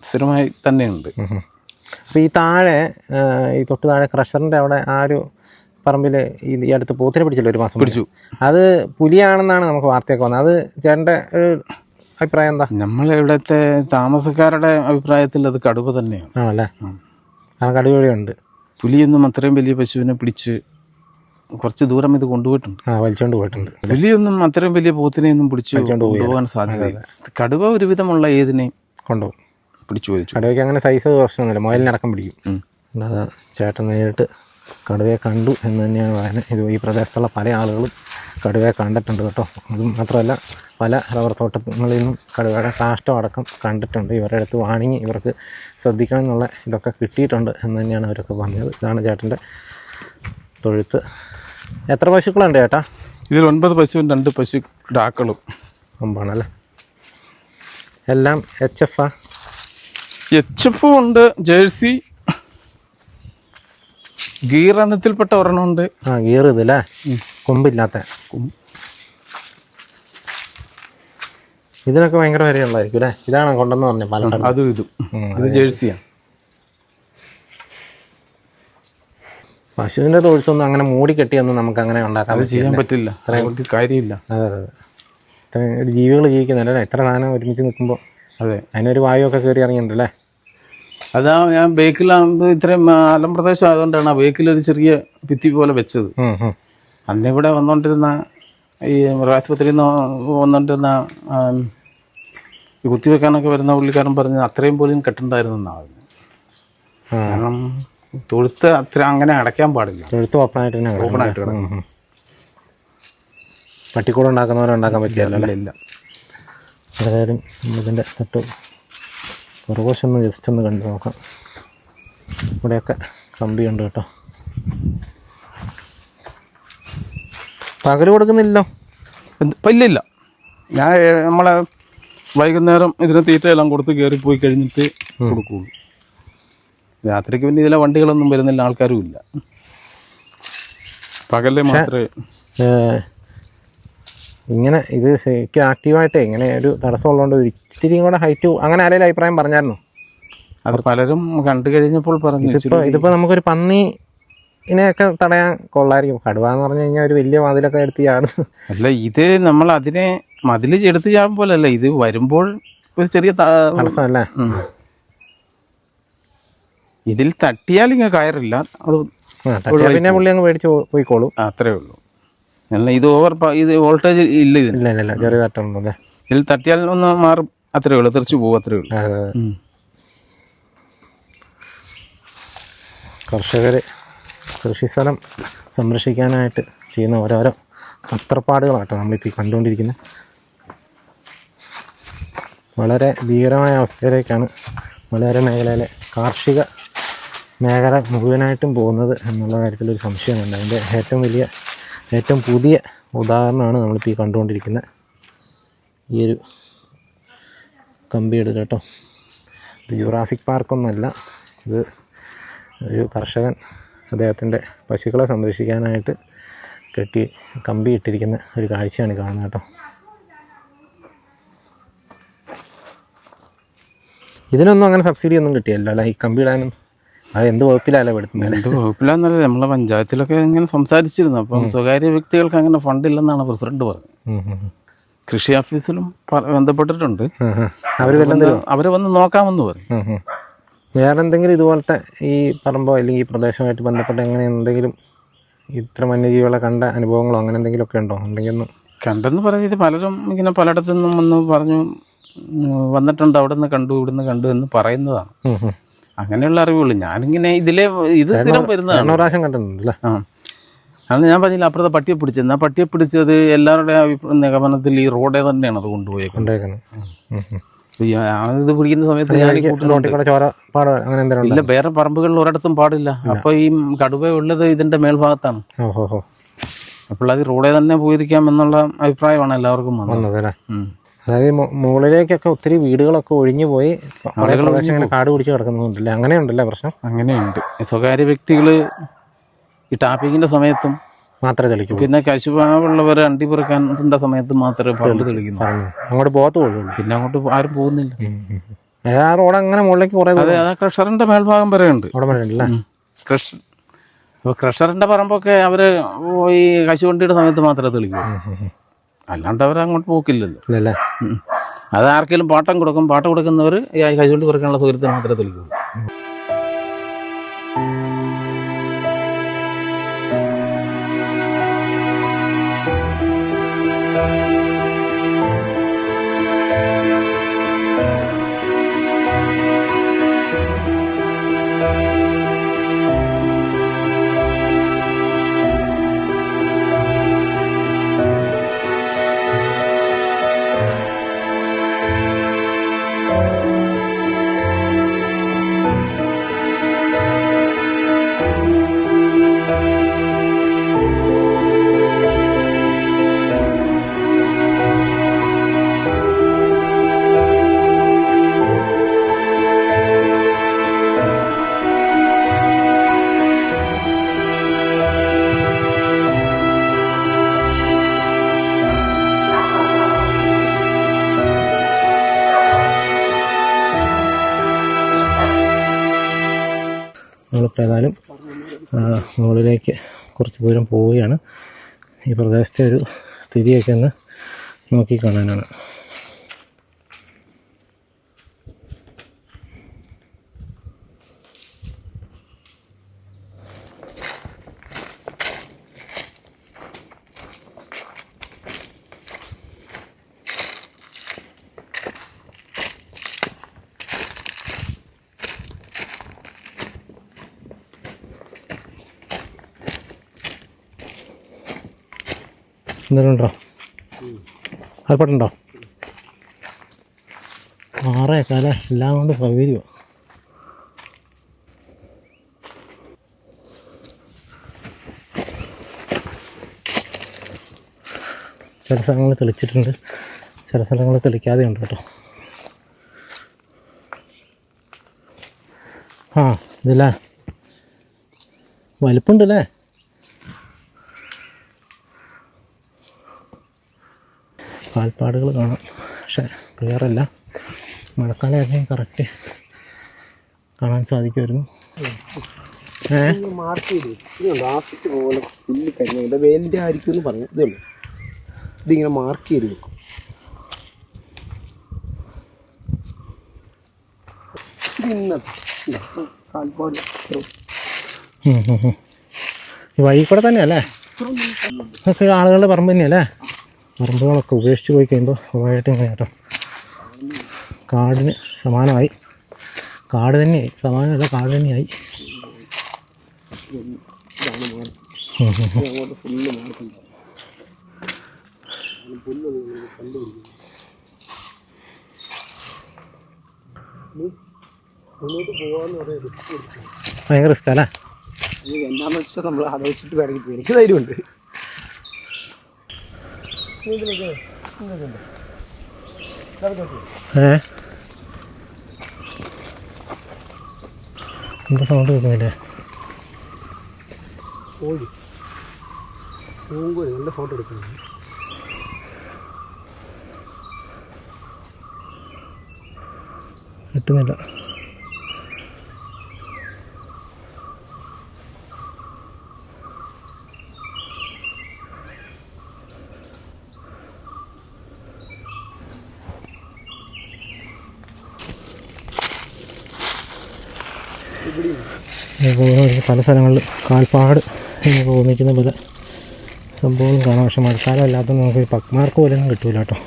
സ്ഥിരമായി തന്നെയുണ്ട്. അപ്പോൾ ഈ താഴെ ഈ തൊട്ട് താഴെ ക്രഷറിൻ്റെ അവിടെ ആ ഒരു പറമ്പിൽ ഈ അടുത്ത് പോത്തിനെ പിടിച്ചല്ലോ, 1 മാസം പിടിച്ചു. അത് പുലിയാണെന്നാണ് നമുക്ക് വാർത്തയൊക്കെ വന്നത്. അത് ചേട്ടൻ്റെ അഭിപ്രായം എന്താ? നമ്മളിവിടുത്തെ താമസക്കാരുടെ അഭിപ്രായത്തിൽ അത് കടുവ തന്നെയാണ്. ആണല്ലേ? കാരണം കടുവയുണ്ട്. പുലിയൊന്നും അത്രയും വലിയ പശുവിനെ പിടിച്ച് കുറച്ച് ദൂരം ഇത് കൊണ്ടുപോയിട്ടുണ്ട്. വലിച്ചോണ്ട് പോയിട്ടുണ്ട്. പുലിയൊന്നും അത്രയും വലിയ പോത്തിനെയൊന്നും പിടിച്ച് കൊണ്ടുപോകാൻ സാധ്യതയില്ല. കടുവ ഒരുവിധമുള്ള ഏതിനെയും കൊണ്ടുപോകും, പിടിച്ചു വലിച്ചു. കടുവയ്ക്ക് അങ്ങനെ സൈസ് പ്രശ്നമൊന്നുമില്ല, മുയലിനടക്കം പിടിക്കും. അതാ ചേട്ടൻ നേരിട്ട് കടുവയെ കണ്ടു എന്ന് തന്നെയാണ് പറയുന്നത്. ഇത് ഈ പ്രദേശത്തുള്ള പല ആളുകളും കടുവയെ കണ്ടിട്ടുണ്ട് കേട്ടോ. അതും മാത്രമല്ല പല റബ്ബർ തോട്ടങ്ങളിൽ നിന്നും കടുവയുടെ കാഷ്ടം അടക്കം കണ്ടിട്ടുണ്ട്. ഇവരുടെ അടുത്ത് വാണിങ്ങി ഇവർക്ക് ശ്രദ്ധിക്കണം എന്നുള്ള ഇതൊക്കെ കിട്ടിയിട്ടുണ്ട് എന്ന് തന്നെയാണ് അവരൊക്കെ പറഞ്ഞത്. ഇതാണ് ചേട്ടൻ്റെ തൊഴുത്ത്. എത്ര പശുക്കളുണ്ട് ചേട്ടാ? ഇതിൽ 9 പശുവും 2 പശു ഡാക്കളും. ഒമ്പാണല്ലേ? എല്ലാം HF ഉണ്ട്, ജേഴ്സി, ഗീർ എണ്ണത്തിൽപ്പെട്ട ഒരെണ്ണമുണ്ട്. ഗീർ ഇതല്ലേ, കൊമ്പില്ലാത്ത. ഇതിനൊക്കെ ഭയങ്കര വിലയുള്ളതായിരിക്കും അല്ലേ? ഇതാണ് കൊണ്ടെന്ന് പറഞ്ഞത് പല. അതും ഇതും ഇത് ജേഴ്സിയാണ്. പശുവിൻ്റെ തൊഴുത്തൊന്നും അങ്ങനെ മൂടി കെട്ടിയൊന്നും നമുക്ക് അങ്ങനെ ഉണ്ടാക്കാൻ ചെയ്യാൻ പറ്റില്ല. കാര്യമില്ല. അതെ. ജീവികൾ ജീവിക്കുന്നില്ല. എത്ര സാധനം ഒരുമിച്ച് നിൽക്കുമ്പോൾ അതെ അതിനൊരു വായുവൊക്കെ കയറി ഇറങ്ങിയിട്ടുണ്ടല്ലേ? അതാ ഞാൻ ബേക്കിലാകുമ്പോൾ ഇത്രയും മലമ്പ്രദേശം ആയതുകൊണ്ടാണ് ആ ബേക്കിലൊരു ചെറിയ ഭിത്തി പോലെ വെച്ചത്. അന്നിവിടെ വന്നുകൊണ്ടിരുന്ന ഈ മൃഗാശുപത്രിയിൽ നിന്ന് വന്നുകൊണ്ടിരുന്ന ഈ കുത്തിവെക്കാനൊക്കെ വരുന്ന പുള്ളിക്കാരൻ പറഞ്ഞ് അത്രയും പോലും കെട്ടുണ്ടായിരുന്നു എന്നാണ്. കാരണം തൊഴുത്ത് അത്ര അങ്ങനെ അടയ്ക്കാൻ പാടില്ല. തൊഴുത്ത് ഓപ്പണായിട്ട് കിടക്കും. പട്ടിക്കൂട് ഉണ്ടാക്കുന്നവരുണ്ടാക്കാൻ പറ്റില്ല. ഇല്ല. ഏതായാലും ഇതിൻ്റെ തൊട്ട് പുറകോശൊന്ന് ജസ്റ്റ് ഒന്ന് കണ്ടു നോക്കാം. ഇവിടെയൊക്കെ കമ്പിയുണ്ട് കേട്ടോ. പകൽ കൊടുക്കുന്നില്ലല്ലോ? ഇല്ല. ഞാൻ നമ്മളെ വൈകുന്നേരം ഇതിന് തീറ്റയെല്ലാം കൊടുത്ത് കയറിപ്പോയി കഴിഞ്ഞിട്ട് കൊടുക്കുള്ളൂ. രാത്രിക്ക് പിന്നെ ഇതിലെ വണ്ടികളൊന്നും വരുന്നില്ല, ആൾക്കാരും ഇല്ല. പകല് മാത്രമേ ഇങ്ങനെ ഇത് ശരിക്കും ആക്റ്റീവായിട്ടേ ഇങ്ങനെ ഒരു തടസ്സമുള്ളതുകൊണ്ട് ഇച്ചിരിയും കൂടെ ഹൈറ്റ് അങ്ങനെ ആരെങ്കിലും അഭിപ്രായം പറഞ്ഞായിരുന്നു? അത് പലരും കണ്ടു കഴിഞ്ഞപ്പോൾ പറഞ്ഞു ഇതിപ്പോൾ നമുക്കൊരു പന്നിനെയൊക്കെ തടയാൻ കൊള്ളായിരിക്കും. കടുവ എന്ന് പറഞ്ഞു കഴിഞ്ഞാൽ ഒരു വലിയ മതിലൊക്കെ എടുത്ത് ചാടും. അല്ല, ഇത് നമ്മൾ അതിനെ മതിൽ എടുത്ത് ചാടും പോലല്ല, ഇത് വരുമ്പോൾ ഒരു ചെറിയ തടസ്സമല്ലേ. ഇതിൽ തട്ടിയാൽ ഇങ്ങനെ കയറില്ല, അത് പിന്നെ പുള്ളി അങ്ങ് മേടിച്ച് പോയിക്കോളൂ. അത്രേ ഉള്ളൂ. അല്ല, ഇത് ഇത് വോൾട്ടേജ് ഇല്ല, ഇതിന് ഇല്ല ചെറിയ തട്ടുള്ളൂ അല്ലേ. ഇതിൽ തട്ടിയാൽ ഒന്ന് മാറും, അത്രേ ഉള്ളൂ, തെറിച്ചു പോകും, അത്രേ ഉള്ളൂ. കർഷകർ കൃഷിസ്ഥലം സംരക്ഷിക്കാനായിട്ട് ചെയ്യുന്ന ഓരോരോ പത്രപ്പാടുകളാട്ടോ നമ്മളിപ്പോൾ ഈ കണ്ടുകൊണ്ടിരിക്കുന്നത്. വളരെ ഭീകരമായ അവസ്ഥയിലേക്കാണ് മലയോര മേഖലയിലെ കാർഷിക മേഖല മുഴുവനായിട്ടും പോകുന്നത് എന്നുള്ള കാര്യത്തിലൊരു സംശയമുണ്ട്. അതിൻ്റെ ഏറ്റവും പുതിയ ഉദാഹരണമാണ് നമ്മളിപ്പോൾ ഈ കണ്ടുകൊണ്ടിരിക്കുന്നത്. ഈ ഒരു കമ്പിയിടൽ കേട്ടോ. ഇത് ജുറാസിക് പാർക്കൊന്നുമല്ല, ഇത് ഒരു കർഷകൻ അദ്ദേഹത്തിൻ്റെ പശുക്കളെ സംരക്ഷിക്കാനായിട്ട് കമ്പി ഇട്ടിരിക്കുന്ന ഒരു കാഴ്ചയാണ് കാണുന്നത് കേട്ടോ. ഇതിനൊന്നും അങ്ങനെ സബ്സിഡി ഒന്നും കിട്ടിയല്ലോ അല്ല, ഈ കമ്പി ഇടാനൊന്നും. അത് എന്ത് വകുപ്പിലല്ല പെടുത്തുന്നത്? എന്ത് വകുപ്പിലാന്നല്ല, നമ്മളെ പഞ്ചായത്തിലൊക്കെ ഇങ്ങനെ സംസാരിച്ചിരുന്നു. അപ്പം സ്വകാര്യ വ്യക്തികൾക്ക് അങ്ങനെ ഫണ്ടില്ലെന്നാണ് പ്രസിഡന്റ് പറഞ്ഞത്. കൃഷി ഓഫീസിലും ബന്ധപ്പെട്ടിട്ടുണ്ട്, അവർ വന്ന് നോക്കാമെന്ന് പറയും. വേറെ എന്തെങ്കിലും ഇതുപോലത്തെ ഈ പറമ്പോ അല്ലെങ്കിൽ ഈ പ്രദേശമായിട്ട് ബന്ധപ്പെട്ട് എങ്ങനെ എന്തെങ്കിലും ഇത്ര വന്യജീവികളെ കണ്ട അനുഭവങ്ങളോ അങ്ങനെ എന്തെങ്കിലുമൊക്കെ ഉണ്ടോ? ഉണ്ടെങ്കിൽ ഒന്ന് കണ്ടെന്ന് പറഞ്ഞത് പലരും ഇങ്ങനെ പലയിടത്തു നിന്നും വന്ന് പറഞ്ഞു വന്നിട്ടുണ്ട്, അവിടെ നിന്ന് കണ്ടു ഇവിടുന്ന് കണ്ടു എന്ന് പറയുന്നതാണ്. അങ്ങനെയുള്ള അറിവുള്ളൂ. ഞാനിങ്ങനെ ഇത് സ്ഥിരം വരുന്നതാണ്. പ്രാവശ്യം കണ്ടിട്ടുണ്ടല്ലേ? അന്ന് ഞാൻ പറഞ്ഞില്ല, അപ്പുറത്തെ പട്ടിയെ പിടിച്ചത്. ആ പട്ടിയെ പിടിച്ചത് എല്ലാവരുടെയും നിഗമനത്തിൽ ഈ റോഡേ തന്നെയാണ് അത് കൊണ്ടുപോയേക്കുന്നത്. ഇത് പിടിക്കുന്ന സമയത്ത് ഇല്ല, വേറെ പറമ്പുകളിൽ ഒരിടത്തും പാടില്ല. അപ്പൊ ഈ കടുവ ഉള്ളത് ഇതിന്റെ മേൽഭാഗത്താണ്. അപ്പോൾ അത് റോഡേ തന്നെ പോയിരിക്കാം എന്നുള്ള അഭിപ്രായമാണ് എല്ലാവർക്കും വന്നത്. അതായത് മുകളിലേക്കൊക്കെ ഒത്തിരി വീടുകളൊക്കെ ഒഴിഞ്ഞു പോയി കാട് പിടിച്ച് കിടക്കുന്നുണ്ടല്ലേ? അങ്ങനെയുണ്ടല്ലേ പ്രശ്നം? അങ്ങനെയുണ്ട്. സ്വകാര്യ വ്യക്തികൾ ഈ ടാപ്പിങ്ങിന്റെ സമയത്തും മാത്രമേ തെളിക്കൂ. പിന്നെ കശുപാവുള്ളവർ അണ്ടി പെറുക്കാൻ്റെ സമയത്ത് മാത്രമേ പണ്ട് തെളിക്കുന്നു. അങ്ങോട്ട് പോകത്ത് പോകുള്ളൂ, പിന്നെ അങ്ങോട്ട് ആരും പോകുന്നില്ല. ആ റോഡ് അങ്ങനെ മുകളിലേക്ക് കുറേ അതെ, ആ ക്രഷറിന്റെ മേൽഭാഗം വരെ ഉണ്ട്. അവിടെ വരെ ഉണ്ടല്ലേ? അപ്പോൾ ക്രഷറിന്റെ പറമ്പൊക്കെ അവര് ഈ കശുവണ്ടിയുടെ സമയത്ത് മാത്രമേ തെളിക്കൂ, അല്ലാണ്ട് അവർ അങ്ങോട്ട് പോക്കില്ലല്ലോ. അത് ആർക്കെങ്കിലും പാട്ടം കൊടുക്കും, പാട്ടം കൊടുക്കുന്നവർ ഈ കശുവണ്ടി പെറുക്കാനുള്ള സൗകര്യത്തിന് മാത്രമേ തെളിക്കൂ. നമ്മളിപ്പോൾ ഏതായാലും മുകളിലേക്ക് കുറച്ച് ദൂരം പോവുകയാണ്. ഈ പ്രദേശത്തെ ഒരു സ്ഥിതിയൊക്കെ ഒന്ന് നോക്കി കാണാനാണ്. എന്തെങ്കിലും ഉണ്ടോ? അൽപ്പട്ടുണ്ടോ? 6 ഏക്കർ എല്ലാം കൊണ്ട് സൗകര്യമാണ്. ചില സ്ഥലങ്ങൾ തെളിച്ചിട്ടുണ്ട്, ചില സ്ഥലങ്ങൾ തെളിക്കാതെ ഉണ്ട് കേട്ടോ. ഇതല്ലേ വലിപ്പമുണ്ടല്ലേ? കാൽപ്പാടുകൾ കാണാം, പക്ഷെ ക്ലിയറല്ല. മഴക്കാലമായിരുന്നെങ്കിൽ കറക്റ്റ് കാണാൻ സാധിക്കുമായിരുന്നു. മാർക്ക് ചെയ്ത് ഇതുണ്ട് ആസിറ്റ് പോലെ പുല്ല് കരിഞ്ഞ വേലിൻ്റെ ആയിരിക്കും എന്ന് പറഞ്ഞു. ഇതുണ്ട്, ഇതിങ്ങനെ മാർക്ക് ചെയ്ത് വെക്കും. ഈ വഴി കൂടെ തന്നെയല്ലേ? ആളുകളുടെ പറമ്പ് തന്നെയല്ലേ? പറമ്പുകളൊക്കെ ഉപേക്ഷിച്ച് പോയി കഴിയുമ്പോൾ സ്വാഭാവികമായിട്ട് ഇങ്ങനെ കേട്ടോ കാടിന് സമാനമായി. കാട് തന്നെയായി, സമാനമല്ല കാട് തന്നെയായി. ഭയങ്കര റിസ്ക് അല്ലേ? എന്താണെന്ന് വെച്ചാൽ നമ്മൾ ആലോചിച്ചിട്ട് വേണമെങ്കിൽ എനിക്ക് ധൈര്യമുണ്ട്. എന്താ സൗണ്ട് കേൾക്കുന്നില്ലേ? കോഴി പൂങ്കോഴി നല്ല ഫോട്ടോ എടുക്കുന്നു. കിട്ടുന്നില്ല. പല സ്ഥലങ്ങളിൽ കാൽപ്പാട് നിൽക്കുന്ന പല സംഭവങ്ങളും കാണാം. പക്ഷെ മഴക്കാലം അല്ലാത്ത നമുക്ക് പക്മാർക്ക് പോലെയൊന്നും കിട്ടൂല കേട്ടോ.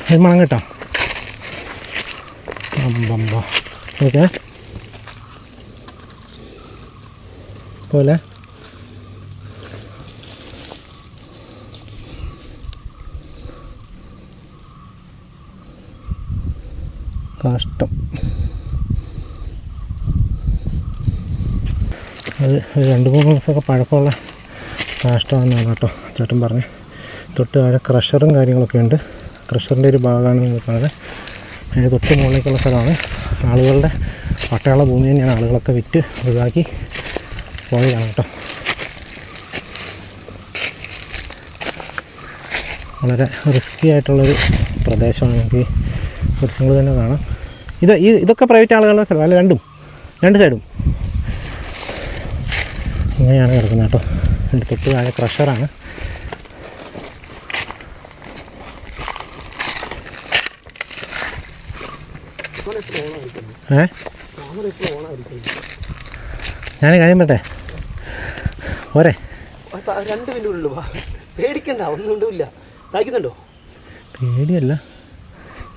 അത് മണം കേട്ടോ. ഓക്കെ പോലെ കഷ്ടം. അത് 2-3 ദിവസമൊക്കെ പഴക്കമുള്ള കാഷ്ടമാണെന്നാണ് കേട്ടോ ചേട്ടൻ പറഞ്ഞ്. തൊട്ട് താഴെ ക്രഷറും കാര്യങ്ങളൊക്കെ ഉണ്ട്. ക്രഷറിൻ്റെ ഒരു ഭാഗമാണ് നിൽക്കുന്നത്. അതിന് തൊട്ട് മുകളിലേക്കുള്ള സ്ഥലമാണ്. ആളുകളുടെ പട്ടയുള്ള ഭൂമി തന്നെയാണ്. ആളുകളൊക്കെ വിറ്റ് ഒഴിവാക്കി പോയതാണ് കേട്ടോ. വളരെ റിസ്കി ആയിട്ടുള്ളൊരു പ്രദേശമാണ്. നമുക്ക് ദൃശ്യങ്ങൾ തന്നെ കാണാം. ഇതൊക്കെ പ്രൈവറ്റ് ആളുകളുടെ സ്ഥലം അല്ല? രണ്ട് സൈഡും ഇങ്ങനെയാണ് കിടക്കുന്നത് കേട്ടോ. അതിൻ്റെ തൊട്ട് താഴെ ക്രഷറാണ്. ഞാൻ കാര്യം പറ്റേ പോരെ? 2 മിനിറ്റ് ഉള്ളൂ, പേടിക്കണ്ട, ഒന്നും ഇല്ല. തായ്ക്കുന്നുണ്ടോ? പേടിയല്ല,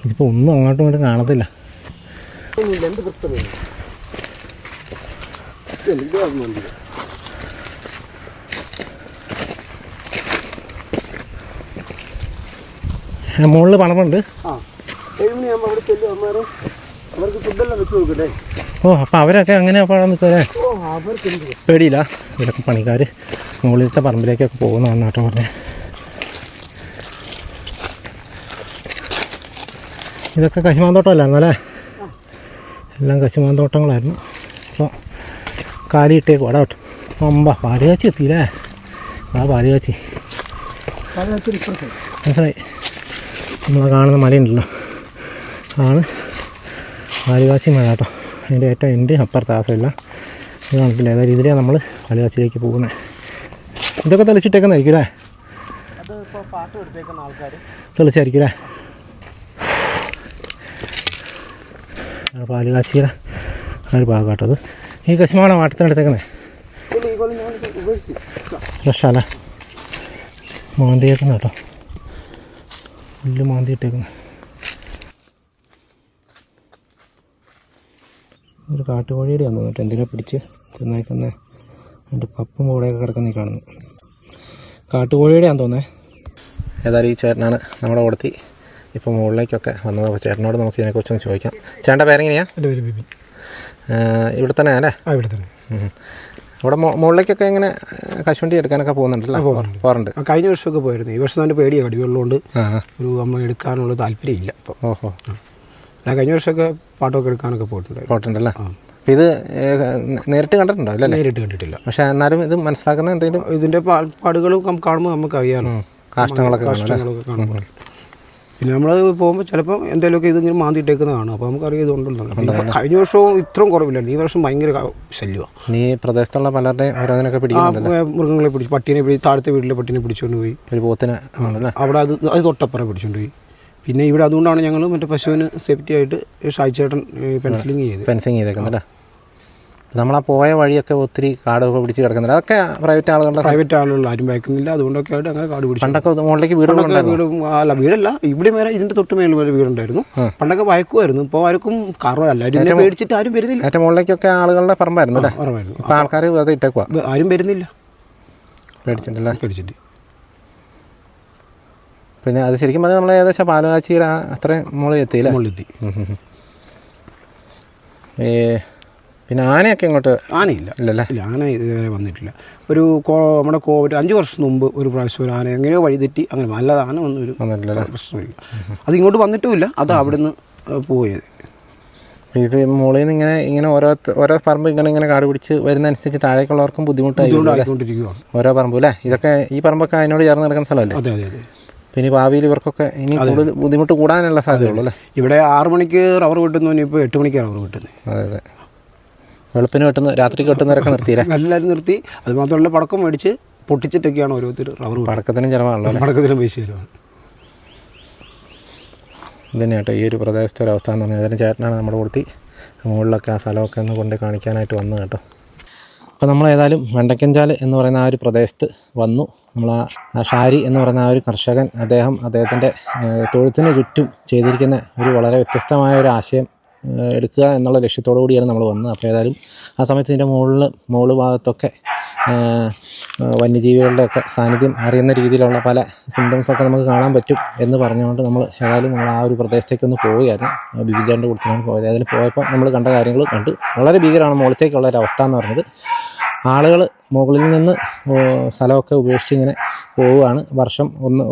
ഇതിപ്പോൾ ഒന്നും അങ്ങോട്ടും ഇങ്ങോട്ടും കാണത്തില്ല. എന്ത് പ്രശ്നമില്ല. മുകളിൽ പണമുണ്ട്. 7 മണിയാകുമ്പോൾ അവിടെ ചെല്ലും. അന്നേരം അവർക്ക് ഫുഡെല്ലാം വെച്ച് കൊടുക്കട്ടെ. ഓ, അപ്പോൾ അവരൊക്കെ അങ്ങനെ പോകാൻ നിൽക്കല്ലേ? പേടിയില്ല. ഇവിടെയൊക്കെ പണിക്കാർ മുകളിലത്തെ പറമ്പിലേക്കൊക്കെ പോകുന്നതാണ് കേട്ടോ പറഞ്ഞത്. ഇതൊക്കെ കശുമാന്തോട്ടമല്ലായിരുന്നു അല്ലേ? എല്ലാം കശുമാന്തോട്ടങ്ങളായിരുന്നു. അപ്പോൾ കാലിയിട്ടേക്കും അവിടെ കേട്ടോ. പാലുകാച്ചി എത്തിയില്ലേ? പാലുകാച്ചി മനസ്സിലായി. നമ്മൾ കാണുന്ന മലയുണ്ടല്ലോ, ആണ് പാലുകാച്ചി മല കേട്ടോ. അതിൻ്റെ ഏറ്റവും എൻ്റെ അപ്പുറത്ത് ആസമില്ല. ഇത് കണക്കില്ല. ഏതായാലും ഇതിലാണ് നമ്മൾ പാലുകാച്ചിലേക്ക് പോകുന്നത്. ഇതൊക്കെ തെളിച്ചിട്ടേക്കുന്നതായിരിക്കും അല്ലേ? തെളിച്ചായിരിക്കും അല്ലേ? പാലുകാച്ചിയുടെ ആ ഒരു ഭാഗം കേട്ടോ. അത് ഈ കശുമാണോ വാട്ടത്തിനെടുത്തേക്കുന്നത്? ഫ്രഷല്ലേ? മാന്തിയേക്കുന്ന കേട്ടോ, പുല്ല് മാന്തിയിട്ടേക്കുന്നത്. ഒരു കാട്ടുകോഴിയുടെ ആണെന്ന് തോന്നിട്ട് എന്തിനാ പിടിച്ച് തിന്നേക്കുന്നത്. അതിൻ്റെ പപ്പും കൂടെയൊക്കെ കിടക്കുന്ന കാണുന്നു. കാട്ടുകോഴിയുടെ ആണെന്ന് തോന്നേ. ഏതായാലും ഈ ചേട്ടനാണ് നമ്മുടെ കൂടത്തി ഇപ്പോൾ മുകളിലേക്കൊക്കെ വന്നത്. അപ്പോൾ ചേട്ടനോട് നമുക്ക് ഇതിനെക്കുറിച്ചൊന്ന് ചോദിക്കാം. ചേട്ടൻ്റെ പേരെങ്ങനെയാണ്? എൻ്റെ പേര് ബിബി. ഇവിടെ തന്നെ അല്ലേ? ഇവിടെ തന്നെ. അവിടെ മുകളിലേക്കൊക്കെ ഇങ്ങനെ കശുവണ്ടി എടുക്കാനൊക്കെ പോകുന്നുണ്ടല്ലോ? പോകാറുണ്ട്. കഴിഞ്ഞ വർഷമൊക്കെ പോയിരുന്നു. ഈ വർഷം തന്നെ പേടിയാണ്, കടികളുള്ളതുകൊണ്ട് ഒരു നമ്മൾ എടുക്കാനുള്ള താല്പര്യമില്ല ഇപ്പോൾ. ഓഹോ. ഞാൻ കഴിഞ്ഞ വർഷമൊക്കെ പാട്ടൊക്കെ എടുക്കാനൊക്കെ പോയിട്ടുണ്ടല്ലേ? അപ്പോൾ ഇത് നേരിട്ട് കണ്ടിട്ടുണ്ടോ? ഇല്ല, നേരിട്ട് കണ്ടിട്ടില്ല. പക്ഷേ എന്നാലും ഇത് മനസ്സിലാക്കുന്ന എന്തെങ്കിലും ഇതിൻ്റെ പാടുകളും കാണുമ്പോൾ നമുക്ക് അറിയാമല്ലോ. കാഷ്ടങ്ങളൊക്കെ കാണുമ്പോൾ പിന്നെ നമ്മൾ പോകുമ്പോൾ ചിലപ്പോൾ എന്തെങ്കിലുമൊക്കെ ഇതിങ്ങനെ മാന്തിയിട്ടേക്കുന്നതാണ്. അപ്പോൾ നമുക്കറിയാം ഇതുണ്ടല്ലോ. കഴിഞ്ഞ വർഷവും ഇത്രയും കുറവില്ലായിരുന്നു, ഈ വർഷം ഭയങ്കര ശല്യമാണ്. നീ പ്രദേശത്തുള്ള പലരുടെ ഓരോന്നിനൊക്കെ പിടിക്കുന്നുണ്ടല്ലോ. മൃഗങ്ങളെ പിടിച്ചു, പട്ടീനെ പിടിച്ച് താഴത്തെ വീട്ടിലെ പട്ടീനെ പിടിച്ചുകൊണ്ട് പോയി. ഒരു പോത്തിന് അവിടെ അത് തൊട്ടപ്പുറം പിടിച്ചുകൊണ്ട് പോയി. പിന്നെ ഇവിടെ അതുകൊണ്ടാണ് ഞങ്ങൾ മറ്റേ പശുവിന് സേഫ്റ്റി ആയിട്ട് ഷായിച്ചേട്ടൻ ഫെൻസിങ് ചെയ്തേക്കുന്നല്ലേ. നമ്മളാ പോയ വഴിയൊക്കെ ഒത്തിരി കാടൊക്കെ പിടിച്ച് കിടക്കുന്നില്ല. അതൊക്കെ പ്രൈവറ്റ് ആളുകൾ ആരും വയ്ക്കുന്നില്ല. അതുകൊണ്ടൊക്കെ ആയിട്ട് അങ്ങനെ കാട് പിടിച്ചു. പണ്ടൊക്കെ മുകളിലേക്ക് വീടല്ല, ഇവിടെ മേലെ ഇതിന്റെ തൊട്ട് മേളിൽ വരെ വീടുണ്ടായിരുന്നു. പണ്ടൊക്കെ വയക്കുമായിരുന്നു. ഇപ്പോൾ ആർക്കും കാരണം എല്ലാവരും പേടിച്ചിട്ട് ആരും വരുന്നില്ല. ഏറ്റവും മുകളിലേക്കൊക്കെ ആളുകളുടെ പറമ്പായിരുന്നു. ഇപ്പം ആൾക്കാർ വെറുതെ ഇട്ടേക്കുവാ, ആരും വരുന്നില്ല പേടിച്ചിട്ട്. പിന്നെ അത് ശരിക്കും പറഞ്ഞാൽ നമ്മൾ ഏകദേശം പാലുകാച്ചിയുടെ അത്രയും മുകളിൽ എത്തിയില്ല. പിന്നെ ആനയൊക്കെ ഇങ്ങോട്ട് ആനയില്ല ഇല്ലല്ലേ? ഇല്ല, ആന ഇതുവരെ വന്നിട്ടില്ല. നമ്മുടെ 5 വർഷം മുമ്പ് ഒരു പ്രാവശ്യം ഒരു ആന എങ്ങനെയോ വഴിതെറ്റി അങ്ങനെ, അല്ലാതെ ആന വന്നൊരു പ്രശ്നമില്ല. അത് ഇങ്ങോട്ട് വന്നിട്ടുമില്ല, അത് അവിടുന്ന് പോയത്. ഇത് മുകളിൽ നിന്ന് ഇങ്ങനെ ഓരോ പറമ്പ് ഇങ്ങനെ കാട് പിടിച്ച് വരുന്നതനുസരിച്ച് താഴേക്കുള്ളവർക്കും ബുദ്ധിമുട്ടായിക്കൊണ്ടിരിക്കുകയാണ് ഓരോ പറമ്പ് അല്ലേ. ഇതൊക്കെ ഈ പറമ്പൊക്കെ അതിനോട് ചേർന്ന് നടക്കുന്ന സ്ഥലമല്ലേ? അതെ അതെ അതെ. പിന്നെ ഭാവിയിൽ ഇവർക്കൊക്കെ ഇനി കൂടുതൽ ബുദ്ധിമുട്ട് കൂടാനുള്ള സാധ്യതയുള്ളൂ അല്ലേ. ഇവിടെ 6 മണിക്ക് റബ്ബർ വെട്ടുന്നു, ഇപ്പോൾ 8 മണിക്ക് റബ്ബർ വെട്ടുന്നത്. അതെ അതെ. വെളുപ്പിന് വെട്ടുന്ന രാത്രിക്ക് വെട്ടുന്നവരൊക്കെ നിർത്തിയില്ല, എല്ലാവരും നിർത്തി. അത് മാത്രമല്ല പടക്കം മേടിച്ച് പൊട്ടിച്ചിട്ടൊക്കെയാണ് ഓരോരുത്തർ റബ്ബർ. പടക്കത്തിനും ചിലവാണല്ലോ, പടക്കത്തിനും പൈസ ചിലവാണ്. ഇത് തന്നെ കേട്ടോ ഈ ഒരു പ്രദേശത്തെ ഒരു അവസ്ഥ എന്ന് പറഞ്ഞാൽ. ഏതായാലും ചേട്ടനാണ് നമ്മുടെ കൊടുത്തി മുകളിലൊക്കെ ആ സ്ഥലമൊക്കെ ഒന്ന് കൊണ്ട് കാണിക്കാനായിട്ട് വന്നു കേട്ടോ. അപ്പോൾ നമ്മൾ ഏതായാലും വെണ്ടക്കഞ്ചാൽ എന്ന് പറയുന്ന ആ ഒരു പ്രദേശത്ത് വന്നു. നമ്മൾ ആ ഷാരി എന്ന് പറയുന്ന ആ ഒരു കർഷകൻ, അദ്ദേഹത്തിൻ്റെ തൊഴുത്തിന് ചുറ്റും ചെയ്തിരിക്കുന്ന ഒരു വളരെ വ്യത്യസ്തമായ ഒരു ആശയം എടുക്കുക എന്നുള്ള ലക്ഷ്യത്തോടു കൂടിയാണ് നമ്മൾ വന്നത്. അപ്പോൾ ഏതായാലും ആ സമയത്ത് ഇതിൻ്റെ മുകൾ ഭാഗത്തൊക്കെ വന്യജീവികളുടെയൊക്കെ സാന്നിധ്യം അറിയുന്ന രീതിയിലുള്ള പല സിംറ്റംസൊക്കെ നമുക്ക് കാണാൻ പറ്റും എന്ന് പറഞ്ഞുകൊണ്ട് നമ്മൾ ആ ഒരു പ്രദേശത്തേക്കൊന്ന് പോവുകയായിരുന്നു. ബിബിജാൻ്റെ കൂട്ടത്തിലാണ് പോയത്. അതിൽ പോയപ്പോൾ നമ്മൾ കണ്ട കാര്യങ്ങൾ കണ്ടു. വളരെ ഭീകരമാണ് മുകളിലേക്കുള്ള ഒരു അവസ്ഥ എന്ന് പറഞ്ഞത്. ആളുകൾ മുകളിൽ നിന്ന് സ്ഥലമൊക്കെ ഉപേക്ഷിച്ച് ഇങ്ങനെ പോവുകയാണ്.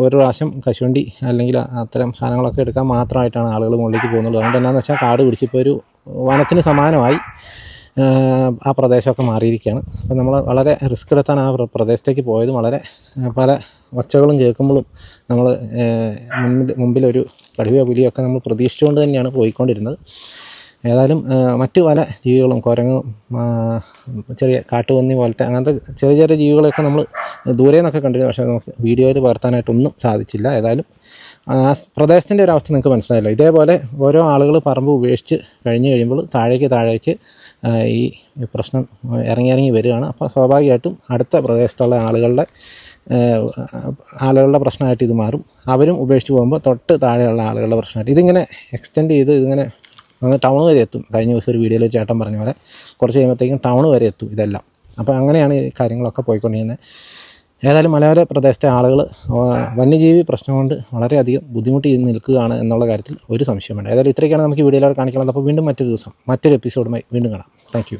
ഒരു പ്രാവശ്യം കശുവണ്ടി അല്ലെങ്കിൽ അത്തരം സാധനങ്ങളൊക്കെ എടുക്കാൻ മാത്രമായിട്ടാണ് ആളുകൾ മുകളിലേക്ക് പോകുന്നത്. അതുകൊണ്ട് എന്താണെന്ന് വെച്ചാൽ കാട് പിടിച്ചിപ്പോൾ ഒരു വനത്തിന് സമാനമായി ആ പ്രദേശമൊക്കെ മാറിയിരിക്കുകയാണ്. അപ്പോൾ നമ്മൾ വളരെ റിസ്ക് എടുത്താണ് ആ പ്രദേശത്തേക്ക് പോയത്. പല ഒച്ചകളും കേൾക്കുമ്പോഴും നമ്മൾ മുമ്പിലൊരു കടുവയോ പുലിയോ ഒക്കെ നമ്മൾ പ്രതീക്ഷിച്ചുകൊണ്ട് തന്നെയാണ് പോയിക്കൊണ്ടിരുന്നത്. ഏതായാലും മറ്റു പല ജീവികളും, കുരങ്ങും, ചെറിയ കാട്ടുപന്നി പോലത്തെ അങ്ങനത്തെ ചെറിയ ചെറിയ ജീവികളെയൊക്കെ നമ്മൾ ദൂരെ നിന്നൊക്കെ കണ്ടിരുന്നു. പക്ഷേ നമുക്ക് വീഡിയോയിൽ പകർത്താനായിട്ടൊന്നും സാധിച്ചില്ല. ഏതായാലും ആ പ്രദേശത്തിൻ്റെ ഒരു അവസ്ഥ നിങ്ങൾക്ക് മനസ്സിലായല്ലോ. ഇതേപോലെ ഓരോ ആളുകൾ പറമ്പ് ഉപേക്ഷിച്ച് കഴിയുമ്പോൾ താഴേക്ക് ഈ പ്രശ്നം ഇറങ്ങി വരികയാണ്. അപ്പോൾ സ്വാഭാവികമായിട്ടും അടുത്ത പ്രദേശത്തുള്ള ആളുകളുടെ പ്രശ്നമായിട്ട് ഇത് മാറും. അവരും ഉപേക്ഷിച്ച് പോകുമ്പോൾ തൊട്ട് താഴെയുള്ള ആളുകളുടെ പ്രശ്നമായിട്ട് ഇതിങ്ങനെ എക്സ്റ്റെൻഡ് ചെയ്ത് ഇതിങ്ങനെ ടൗൺ വരെ എത്തും. കഴിഞ്ഞ ദിവസം ഒരു വീഡിയോയിൽ ചേട്ടൻ പറഞ്ഞ പോലെ കുറച്ച് കഴിയുമ്പോഴത്തേക്കും ടൗൺ വരെ എത്തും ഇതെല്ലാം. അപ്പോൾ അങ്ങനെയാണ് ഈ കാര്യങ്ങളൊക്കെ പോയിക്കൊണ്ടിരിക്കുന്നത്. ഏതായാലും മലയോര പ്രദേശത്തെ ആളുകൾ വന്യജീവി പ്രശ്നം കൊണ്ട് വളരെയധികം ബുദ്ധിമുട്ടി നിൽക്കുകയാണ് എന്നുള്ള കാര്യത്തിൽ ഒരു സംശയം വേണ്ട. ഏതായാലും ഇത്രയൊക്കെയാണ് നമുക്ക് ഈ വീഡിയോയിൽ കാണിക്കുന്നത്. അപ്പോൾ വീണ്ടും മറ്റൊരു ദിവസം മറ്റൊരു എപ്പിസോഡുമായി വീണ്ടും കാണാം. Thank you.